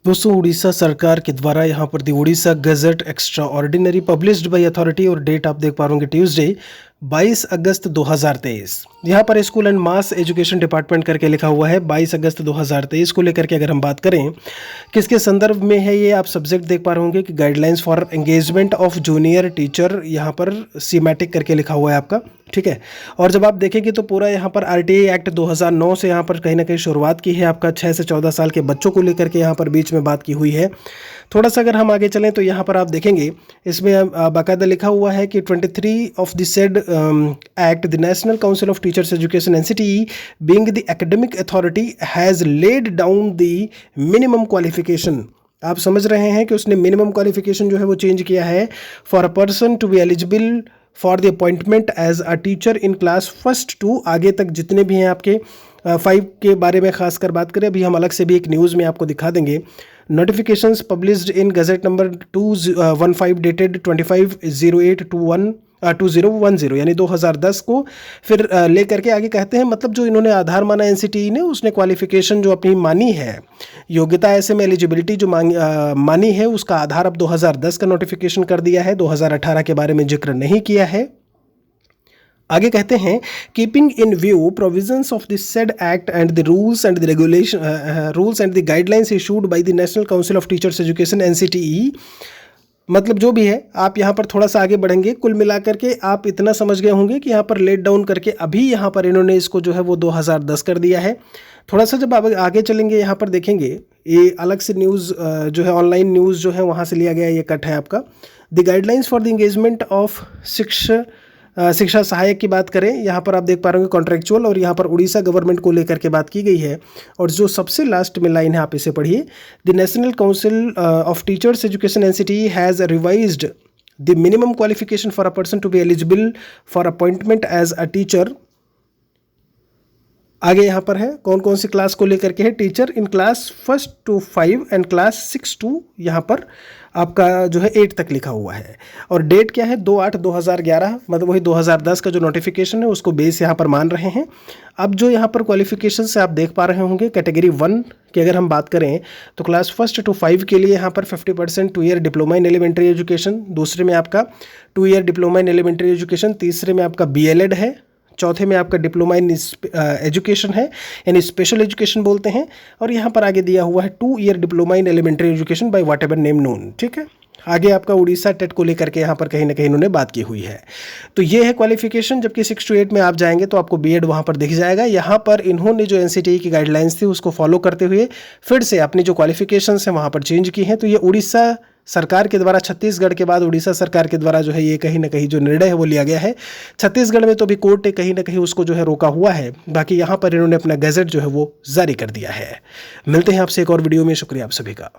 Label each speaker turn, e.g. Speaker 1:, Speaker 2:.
Speaker 1: दोस्तों उड़ीसा सरकार के द्वारा यहाँ पर the Orissa gazette extraordinary published by authority और डेट आप देख पा रहे होंगे ट्यूसडे 22 अगस्त 2023। यहाँ पर school and mass education department करके लिखा हुआ है। 22 अगस्त 2023 को लेकर के अगर हम बात करें किसके संदर्भ में है, ये आप सब्जेक्ट देख पा रहे होंगे कि guidelines for engagement of junior teacher, यहाँ पर सीमैटिक करके लिखा हुआ है आपका, ठीक है। और जब आप देखेंगे तो पूरा यहाँ पर आरटीआई एक्ट 2009 से यहाँ पर कहीं ना कहीं शुरुआत की है आपका 6 से 14 साल के बच्चों को लेकर के यहाँ पर बीच में बात की हुई है। थोड़ा सा अगर हम आगे चलें तो यहाँ पर आप देखेंगे इसमें बाकायदा लिखा हुआ है कि 23 of the said act the National Council of Teachers Education NCTE being the academic authority has laid down the minimum qualification. आप समझ रहे हैं कि उसने मिनिमम क्वालिफिकेशन जो है वो चेंज किया है for a person to be eligible for the appointment as a teacher in class first to आगे तक जितने भी हैं आपके 5 के बारे में खासकर बात करें। अभी हम अलग से भी एक न्यूज़ में आपको दिखा देंगे। Notifications published in gazette number 215 dated 25/08/2010 यानी 2010 को फिर लेकर के आगे कहते हैं, मतलब जो इन्होंने आधार माना एनसीटीई ने, उसने क्वालिफिकेशन जो अपनी मानी है, योग्यता ऐसे में एलिजिबिलिटी जो मानी है, उसका आधार अब 2010 का नोटिफिकेशन कर दिया है। 2018 के बारे में जिक्र नहीं किया है। आगे कहते हैं keeping in view provisions of the said act and the rules and the regulation rules and the guidelines issued by the National Council of Teachers Education NCTE, मतलब जो भी है आप यहाँ पर थोड़ा सा आगे बढ़ेंगे, कुल मिलाकर के आप इतना समझ गए होंगे कि यहाँ पर लेट डाउन करके अभी यहाँ पर इन्होंने इसको जो है वो 2010 कर दिया है। थोड़ा सा जब आप आगे चलेंगे यहाँ पर देखेंगे ये अलग से न्यूज़ जो है ऑनलाइन न्यूज़ जो है वहाँ से लिया गया ये कट है आपका। The guidelines for the engagement of शिक्षा सहायक की बात करें, यहाँ पर आप देख पा रहे होंगे कॉन्ट्रेक्चुअल, और यहाँ पर उड़ीसा गवर्नमेंट को लेकर के बात की गई है। और जो सबसे लास्ट में लाइन है आप इसे पढ़िए, the National Council of Teachers Education NCTE has revised the minimum qualification for a person to be eligible for appointment as a teacher. आगे यहाँ पर है कौन कौन सी क्लास को लेकर के है, teacher in class 1 to 5 and class 6 to यहाँ पर आपका जो है 8 तक लिखा हुआ है। और डेट क्या है 2/8/2011, मतलब वही 2010 का जो नोटिफिकेशन है उसको बेस यहाँ पर मान रहे हैं। अब जो यहाँ पर क्वालिफिकेशन से आप देख पा रहे होंगे कैटेगरी 1 की अगर हम बात करें तो क्लास 1 to 5 के लिए यहाँ पर 50% 2 year diploma in elementary education, दूसरे में आपका 2 year diploma in elementary education, तीसरे में आपका BLED है, चौथे में आपका डिप्लोमा इन एजुकेशन है यानी स्पेशल एजुकेशन बोलते हैं, और यहाँ पर आगे दिया हुआ है 2 year diploma in elementary education by whatever name known, ठीक है। आगे आपका उड़ीसा टेट को लेकर के यहाँ पर कहीं ना कहीं इन्होंने बात की हुई है। तो ये है क्वालिफिकेशन। जबकि 6 to 8 में आप जाएंगे तो आपको बीएड वहाँ पर दिख जाएगा। यहाँ पर इन्होंने जो एनसीटीई की गाइडलाइंस थी उसको फॉलो करते हुए फिर से अपनी जो क्वालिफिकेशंस हैं वहाँ पर चेंज की हैं। तो ये उड़ीसा सरकार के द्वारा, छत्तीसगढ़ के बाद उड़ीसा सरकार के द्वारा जो है ये कहीं ना कहीं जो निर्णय है वो लिया गया है। छत्तीसगढ़ में तो अभी कोर्ट ने कहीं ना कहीं उसको जो है रोका हुआ है, बाकी यहाँ पर इन्होंने अपना गैजेट जो है वो जारी कर दिया है। मिलते हैं आपसे एक और वीडियो में। शुक्रिया आप सभी का।